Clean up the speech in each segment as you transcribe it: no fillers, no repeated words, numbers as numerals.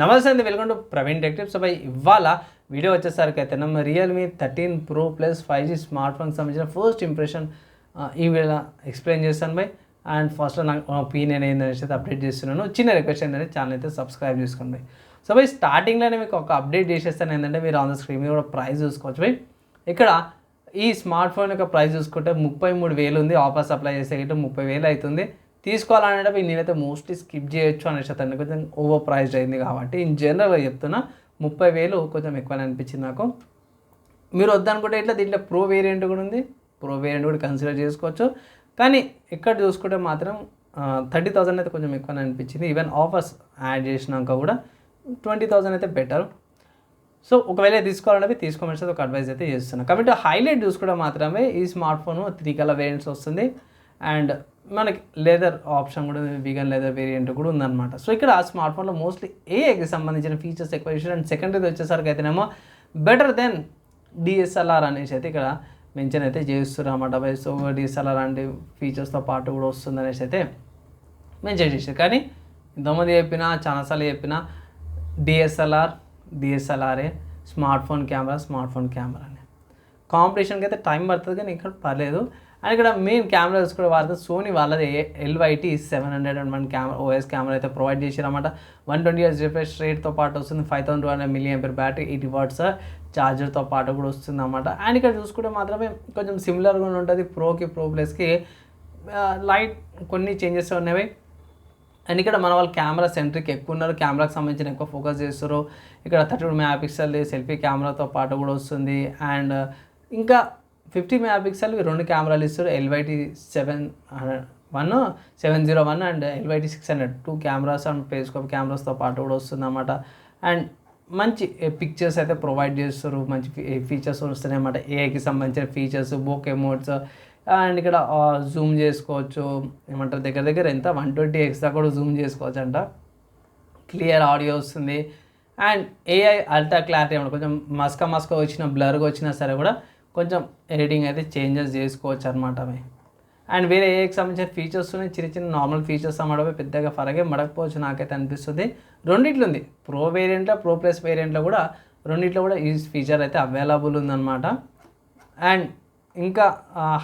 నమస్తే అండి, welcome to Praveen tech tips. By ఇవాళ వీడియో వచ్చేసరికి అయితే ನಮ್ಮ Realme 13 Pro Plus 5G smart ఫోన్కి సంబంధించిన ఫస్ట్ ఇంప్రెషన్ ఈ వీడియో ఎక్స్ప్లెయిన్ చేస్తాను బై. అండ్ ఫస్ట్లో నాకు ఒపీనియన్ ఏంటనేసి అయితే అప్డేట్ చేస్తున్నాను. చిన్న రిక్వెస్ట్ ఏంటంటే ఛానల్ అయితే సబ్స్క్రైబ్ చేసుకోండి బై. సో బై స్టార్టింగ్లోనే మీకు ఒక అప్డేట్ చేసేస్తాను ఏంటంటే మీరు ఆన్ ద స్క్రీన్ మీద కూడా ప్రైస్ చూసుకోవచ్చు బై. ఇక్కడ ఈ స్మార్ట్ ఫోన్ యొక్క ప్రైస్ చూసుకుంటే 33,000 ఉంది. ఆఫర్స్ అప్లై చేస్తే గిట్ట 30,000 అవుతుంది. తీసుకోవాలనేటప్పుడు నేనైతే మోస్ట్లీ స్కిప్ చేయొచ్చు అనేసి అతను కొంచెం ఓవర్ ప్రైస్డ్ అయింది కాబట్టి ఇన్ జనరల్గా చెప్తున్నా 30,000 కొంచెం ఎక్కువనే అనిపించింది నాకు. మీరు వద్దనుకుంటే ఇట్లా దీంట్లో ప్రో వేరియంట్ కూడా ఉంది, ప్రో వేరియంట్ కూడా కన్సిడర్ చేసుకోవచ్చు. కానీ ఇక్కడ చూసుకుంటే మాత్రం 30,000 అయితే కొంచెం ఎక్కువనే అనిపించింది. ఈవెన్ ఆఫర్స్ యాడ్ చేసినాక కూడా 20,000 అయితే బెటర్. సో ఒకవేళ తీసుకోవాలంటే తీసుకోమని ఒక అడ్వైస్ అయితే చేస్తున్నాను. కాబట్టి హైలైట్ చూసుకుంటే మాత్రమే ఈ స్మార్ట్ ఫోన్ 3 కలర్ వేరియంట్స్ వస్తుంది. అండ్ మనకి లెదర్ ఆప్షన్ కూడా వీగన్ లెదర్ వేరియంట్ కూడా ఉందన్నమాట. సో ఇక్కడ ఆ స్మార్ట్ ఫోన్లో మోస్ట్లీ ఏఐకి సంబంధించిన ఫీచర్స్ ఎక్కువ ఇచ్చారు. అండ్ సెకండరీది వచ్చేసరికి అయితేనేమో బెటర్ దెన్ డిఎస్ఎల్ఆర్ అనేసి అయితే ఇక్కడ మెన్షన్ అయితే చేస్తున్నారు అన్నమాట బై. సో డిఎస్ఎల్ఆర్ లాంటి ఫీచర్స్తో పాటు కూడా వస్తుంది అనేసి అయితే మెన్షన్ చేశారు. కానీ ఇంతమంది చెప్పినా చాలాసార్లు చెప్పినా డిఎస్ఎల్ఆరే స్మార్ట్ ఫోన్ కెమెరా అని కాంపిటీషన్కి అయితే టైం పడుతుంది, కానీ ఇక్కడ పర్లేదు. అండ్ ఇక్కడ మెయిన్ కెమెరాస్ కూడా వాడుతుంది. సోనీ వాళ్ళది LYT 701 కెమెరా OS కెమెరా అయితే ప్రొవైడ్ చేశారన్నమాట. 120Hz రిఫ్రెష్ రేట్తో పాటు వస్తుంది. 5200 mAh బ్యాటరీ, 80 watts ఛార్జర్తో పాటు కూడా వస్తుంది అన్నమాట. అండ్ ఇక్కడ చూసుకుంటే మాత్రమే కొంచెం సిమిలర్గా ఉంటుంది ప్రోకి, ప్రో ప్లస్కి లైట్ కొన్ని చేంజెస్ ఉన్నవి. అండ్ ఇక్కడ మన వాళ్ళు కెమెరా సెంట్రిక్ ఎక్కువ ఉన్నారు, కెమెరాకి సంబంధించిన ఎక్కువ ఫోకస్ చేస్తారు. ఇక్కడ 32 MP సెల్ఫీ కెమెరాతో పాటు కూడా వస్తుంది. అండ్ ఇంకా 50 MP 2 కెమెరాలు ఇస్తారు. LYT 701 and LYT 600 2 cameras and పేస్కోప్ కెమెరాస్తో పాటు కూడా వస్తుంది అన్నమాట. అండ్ మంచి పిక్చర్స్ అయితే ప్రొవైడ్ చేస్తారు, మంచి ఫీచర్స్ వస్తున్నాయి అన్నమాట. ఏఐకి సంబంధించిన ఫీచర్స్, బోకే మోడ్స్. అండ్ ఇక్కడ జూమ్ చేసుకోవచ్చు, ఏమంటారు దగ్గర ఎంత 120x దాకా కూడా జూమ్ చేసుకోవచ్చు అంట. క్లియర్ ఆడియో వస్తుంది. అండ్ AI అల్ట్రా క్లారిటీ అన్నమాట. కొంచెం మస్కా వచ్చిన బ్లర్గా వచ్చినా సరే కూడా కొంచెం ఎడిటింగ్ అయితే చేంజెస్ చేసుకోవచ్చు అనమాట అవి. అండ్ వేరే ఏఐకి సంబంధించిన ఫీచర్స్ ఉన్నాయి, చిన్న నార్మల్ ఫీచర్స్ అన్నమాట. పెద్దగా ఫరకే పడకపోవచ్చు నాకైతే అనిపిస్తుంది. రెండిట్లో ఉంది, ప్రో వేరియంట్లో, ప్రో ప్లస్ వేరియంట్లో కూడా రెండిట్లో కూడా ఈ ఫీచర్ అయితే అవైలబుల్ ఉందన్నమాట. అండ్ ఇంకా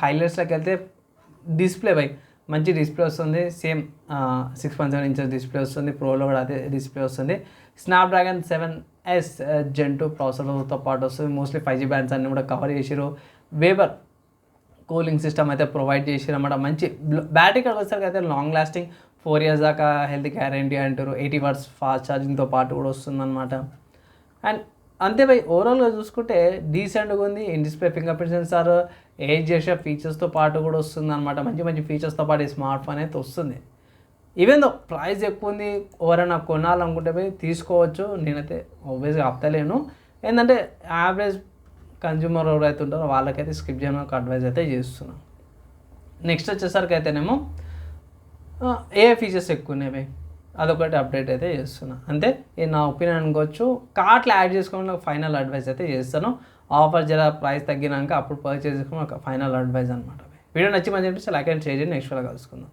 హైలైట్స్లోకి వెళ్తే డిస్ప్లే మంచి డిస్ప్లే వస్తుంది. సేమ్ 6.7 inches డిస్ప్లే వస్తుంది. ప్రోలో కూడా అదే డిస్ప్లే వస్తుంది. స్నాప్డ్రాగన్ 7S Gen 2 ప్రాసెసర్తో పాటు వస్తుంది. మోస్ట్లీ 5G బ్యాండ్స్ అన్నీ కూడా కవర్ చేసారు. వేబర్ కూలింగ్ సిస్టమ్ అయితే ప్రొవైడ్ చేసారు అన్నమాట. మంచి బ్యాటరీ ఇక్కడ వచ్చేసరికి అయితే లాంగ్ లాస్టింగ్ 4 years దాకా హెల్త్ గ్యారంటీ అంటారు. 80 watts ఫాస్ట్ ఛార్జింగ్తో పాటు కూడా వస్తుందన్నమాట. అండ్ అంతే బై ఓవరాల్గా చూసుకుంటే డీసెంట్గా ఉంది. In display finger print censor, age చేసే ఫీచర్స్తో పాటు కూడా వస్తుంది అనమాట. మంచి ఫీచర్స్తో పాటు ఈ స్మార్ట్ ఫోన్ అయితే వస్తుంది. ఈవెన్ దో ప్రైస్ ఎక్కువ ఉంది, ఎవరైనా కొనాలనుకుంటే పోయి తీసుకోవచ్చు. నేనైతే ఆబ్వియస్గా ఆపుతలేను. ఏంటంటే యావరేజ్ కన్జ్యూమర్ ఎవరైతే ఉంటారో వాళ్ళకైతే స్కిప్ చేయడం ఒక అడ్వైజ్ అయితే చేస్తున్నాను. నెక్స్ట్ వచ్చేసరికి అయితేనేమో ఏ ఫీచర్స్ ఎక్కువ ఉన్నాయి బై, అదొకటి అప్డేట్ అయితే చేస్తున్నా. అంతే ఇది నా ఒపీనియన్ అనుకోవచ్చు. కార్ట్లో యాడ్ చేసుకోవడం ఒక ఫైనల్ అడ్వైస్ అయితే చేస్తాను. ఆఫర్ జర ప్రైస్ తగ్గినాక అప్పుడు పర్చేస్ చేసుకుని ఒక ఫైనల్ అడ్వైజ్ అనమాట. వీడియో నచ్చి మంచి అనిపిస్తే లైక్ అండ్ షేర్ చేయండి. నెక్స్ట్ వీడియోలో కలుసుకుందాం.